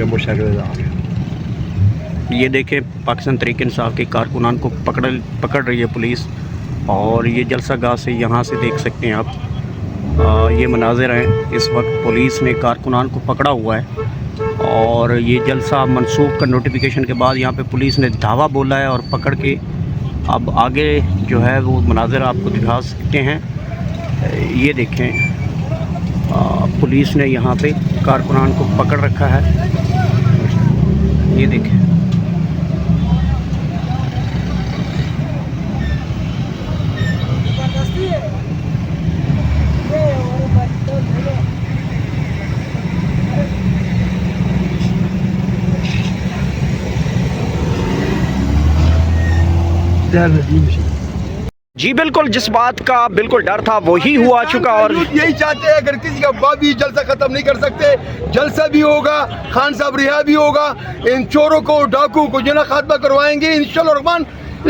जम्मू शहर। ये देखें पाकिस्तान तहरीक इंसाफ के कारकुनान को पकड़ रही है पुलिस, और ये जलसा गाह से यहाँ से देख सकते हैं आप। ये मनाजिर हैं, इस वक्त पुलिस ने कारकुनान को पकड़ा हुआ है, और ये जलसा मनसूख का नोटिफिकेशन के बाद यहाँ पे पुलिस ने धावा बोला है और पकड़ के अब आगे जो है वो मनाजिर आपको दिखा सकते हैं। ये देखें पुलिस ने यहाँ पे कारकुनान को पकड़ रखा है, ये देखें। जी बिल्कुल, जिस बात का बिल्कुल डर था वही हुआ चुका, और यही चाहते हैं अगर किसी का बाप भी जलसा खत्म नहीं कर सकते, जलसा भी होगा, खान साहब रिहा भी होगा, इन चोरों को डाकू को जो ना खात्मा करवाएंगे इंशाअल्लाह रहमान।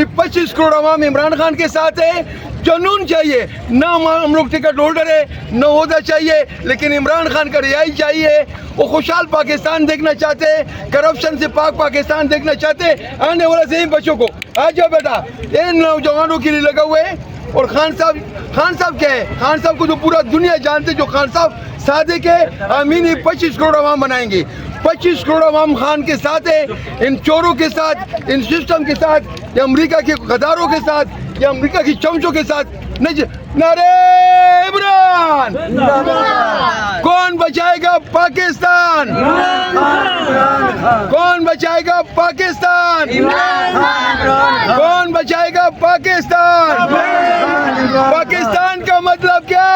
25 करोड़ अवाम इमरान खान के साथ है। जुनून चाहिए ना, हम लोग टिकट होल्डर है, न होदा चाहिए, लेकिन इमरान खान का रिहाई चाहिए। वो खुशहाल पाकिस्तान देखना चाहते हैं, करप्शन से पाक पाकिस्तान देखना चाहते हैं। आने वाले सही बच्चों को आ जाओ बेटा, इन नौजवानों के लिए लगा हुए है। और खान साहब क्या है? खान साहब को तो पूरा दुनिया जानते, जो खान साहब सादिक है, अमीन 25 करोड़ अवाम बनाएंगे। 25 करोड़ अवाम खान के साथ है, इन चोरों के साथ, इन सिस्टम के साथ, या अमरीका के गद्दारों के साथ, या अमरीका की चमचों के साथ। नारे इमरान, कौन बचाएगा पाकिस्तान? कौन बचाएगा पाकिस्तान? कौन बचाएगा पाकिस्तान? पाकिस्तान का मतलब क्या?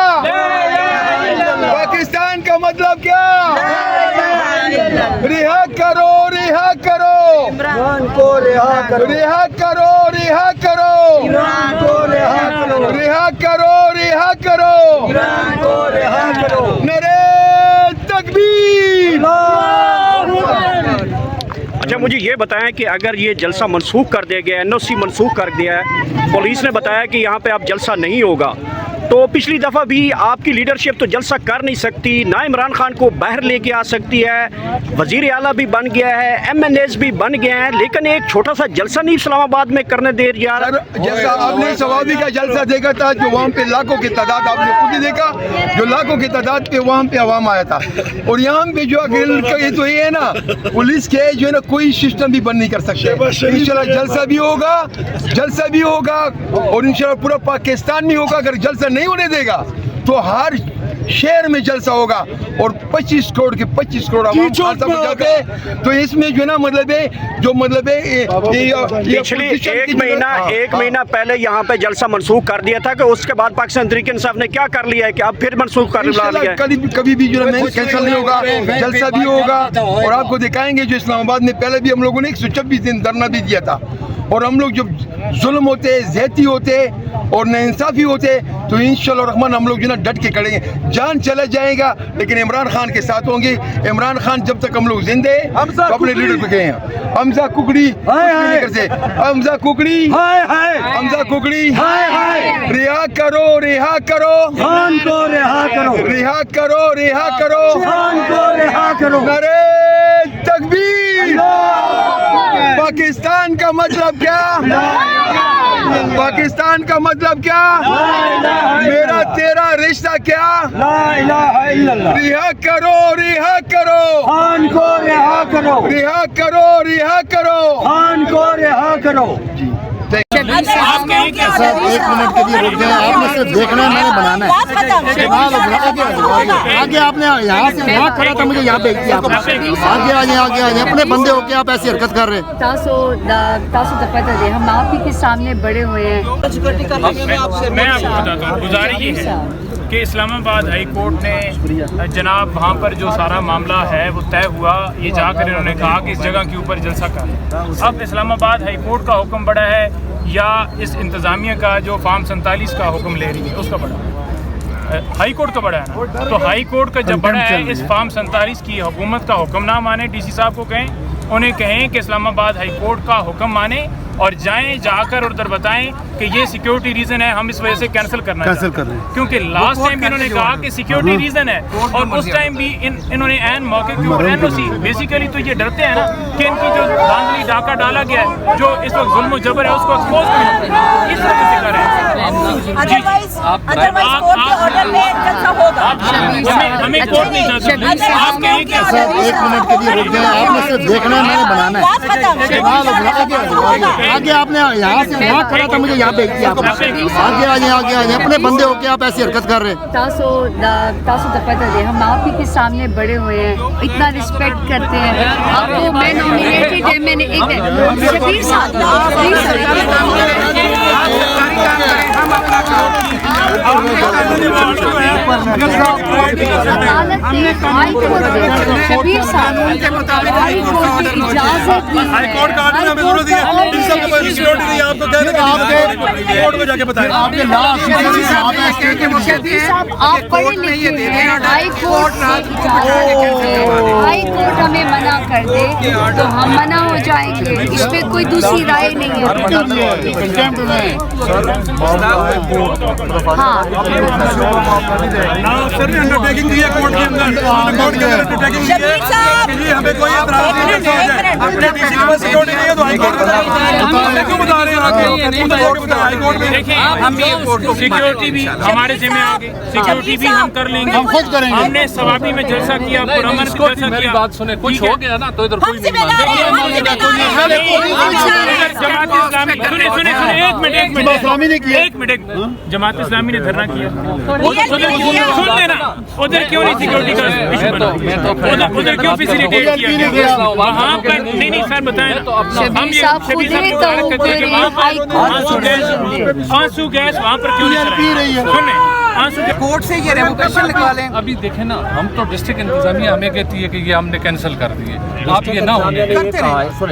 पाकिस्तान का मतलब क्या? रिहा करो, रिहा करो इमरान को, रिहा करो, रिहा करो, रिहा करो इमरान को, रिहा करो, रिहा करो, रिहा करो इमरान को, रिहा करो। नारे तकबीर। अच्छा, मुझे ये बताएं कि अगर ये जलसा मनसूख कर दिया गया, NOC मनसूख कर दिया है, पुलिस ने बताया कि यहाँ पे अब जलसा नहीं होगा, तो पिछली दफ़ा भी आपकी लीडरशिप तो जलसा कर नहीं सकती, ना इमरान खान को बाहर लेके आ सकती है, वज़ीर आला भी बन गया है, MNAs भी बन गए हैं, लेकिन एक छोटा सा जलसा नहीं इस्लामाबाद में करने दे यार। जैसा आपने सवाबी का जलसा देखा था, जो वहाँ पे लाखों की तादाद आपने खुद ही देखा, जो लाखों की तादाद पे वहाँ पे अवाम आया था। और यहाँ पे जो ये तो ये है ना, पुलिस के जो है ना कोई सिस्टम भी बंद नहीं कर सकते। इंशाल्लाह जलसा भी होगा, जलसा भी होगा, और इंशाल्लाह पूरा पाकिस्तान भी होगा। अगर जलसा नहीं होने देगा तो हर शहर में जलसा होगा, और 25 करोड़ के 25 करोड़ आवाम तो इसमें जो है ना मतलब है, जो मतलब है पिछली एक महीना पहले यहाँ पे जलसा मनसूख कर दिया था, कि उसके बाद पाकिस्तान तहरीक इंसाफ ने क्या कर लिया है कि अब फिर मनसूख कर लिया है। कभी भी जो है कैंसिल नहीं होगा, जलसा भी होगा। और आपको दिखाएंगे जो इस्लामाबाद में पहले भी हम लोगों ने 126 दिन धरना भी दिया था। और हम लोग जब जुल्म होते, ज़्यादती होते और नाइंसाफ़ी होते, तो इंशाअल्लाह रहमान हम लोग जो ना डट के करेंगे। जान चला जाएगा लेकिन इमरान खान के साथ होंगे। इमरान खान जब तक हम लोग जिंदे तो अपने लीडर पे गए हैं। हमजा कुकड़ी, हमजा कुकड़ी, हमजा कुकड़ी, रिहा करो, रिहा करो खान को, रिहा करो, रिहा करो, रिहा करो खान को, रिहा करो। नारे तकबीर। पाकिस्तान का मतलब क्या? पाकिस्तान का मतलब क्या? मेरा तेरा रिश्ता क्या? रिहा करो, रिहा करो खान को, रिहा करो, रिहा करो, रिहा करो खान को, रिहा करो। एक मिनट के लिए रुक जाए, आपने सिर्फ देखना है, मैंने बनाना है। आगे आपने यहाँ से यहाँ खड़ा था, मुझे यहाँ भेज दिया। आगे आगे अपने बंदे होके आप ऐसी हरकत कर रहे हैं। तासो तो पता दे, हम आप ही के सामने बड़े हुए हैं। मैं आपको बताता हूँ, गुजारिश ये है कि इस्लामाबाद हाई कोर्ट ने जनाब वहाँ पर जो सारा मामला है वो तय हुआ, ये जाकर इन्होंने कहा कि इस जगह के ऊपर जलसा कर। अब इस्लामाबाद हाई कोर्ट का हुक्म बड़ा है या इस इंतज़ामिया का जो फार्म 47 का हुक्म ले रही है उसका बड़ा है? हाई कोर्ट तो बड़ा है ना। तो हाई कोर्ट का जब बड़ा है, इस फार्म 47 की हुकूमत का हुक्म ना माने, DC साहब को कहें उन्हें कहें कि इस्लामाबाद हाई कोर्ट का हुक्म माने और जाएं, जाकर उधर बताएं कि ये सिक्योरिटी रीज़न है, हम इस वजह से कैंसिल कर रहे हैं, क्योंकि लास्ट टाइम भी इन्होंने कहा कि सिक्योरिटी रीज़न है और उस टाइम भी इन्होंने एन मौके के ऊपर एनओसी, बेसिकली तो ये डरते हैं ना कि इनकी जो धांधली डाका डाला गया है, जो इस वक्त जुल्म जबर है, उसको एक्सपोज करें, इस वजह से कर रहे हैं। हमें कोर्ट नहीं जा सकते, आप कहें कि एक मिनट के लिए रुक जाए, आपने सिर्फ देखना है, मैंने बनाना है। आगे आपने यहाँ से यहाँ खड़ा था, मुझे यहाँ भेज दिया। आगे आ जाए, अपने बंदे हो के आप ऐसी हरकत कर रहे हैं। तासो तो पता दे, हम आप ही के सामने बड़े हुए हैं, इतना रिस्पेक्ट करते हैं आपको। मैं नॉमिनेटेड है, मैंने एक शबीर साहब शबीर साहब इजाजत दी, हाईकोर्ट का ऑर्डर हमें जरूरत है, इन सब को सिक्योरिटी नहीं, आपको कह देंगे आपके कोर्ट में जाके बताएं। आपके नाम शबीर साहब आप पढ़े लिखे हैं, हाई कोर्ट हमें मना कर दे तो हम मना हो जाएंगे, इस पे कोई दूसरी राय नहीं है। हाँ सर ने अंडरटेकिंग दी है कोर्ट के अंदर, कोर्ट के अंदर अंडरटेकिंग दी है कि हमें कोई एतराज नहीं है, अपने डीसी के पास सिक्योरिटी नहीं है तो हाई कोर्ट में क्यों बता रहे हैं आगे हाई कोर्ट में। देखिए हम सिक्योरिटी भी हमारे जिम्मे आ गई, सिक्योरिटी भी हम कर लेंगे, हम खुद करेंगे। हमने सवाबी में जलसा किया, पुरअमन में जलसा किया, बात सुने कुछ हो गया ना तो इधर कोई नहीं एक मिनट जमात इस्लामी ने धरना किया, सुन लेना, उधर क्यों नहीं सिक्योरिटी का इशू बना, उधर क्यों फैसिलिटेट किया गया वहाँ पर? नहीं सर बताएं ना, हम ये शबीर साहब को करते हैं कि आंसू गैस वहाँ पर क्यों नहीं रही है? सुन कोर्ट से ये रेवोकेशन लिखवा लें। अभी देखें ना, हम तो डिस्ट्रिक्ट इंतजामिया हमें कहती है कि ये हमने कैंसिल कर दिए, आप ये ना होने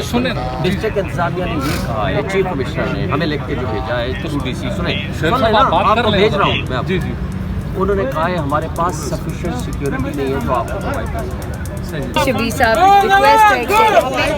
सुने ना, डिस्ट्रिक्ट इंतजामिया ने ये कहा है, चीफ कमिश्नर ने हमें लिख के जो भेजा है थ्रू डीसी, सुने बात कर भेज रहा हूँ मैं। जी उन्होंने कहा है हमारे पास सफिशिएंट सिक्योरिटी नहीं है तो आपको प्रोवाइड करें। शबीर साहब रिक्वेस्ट हो गया।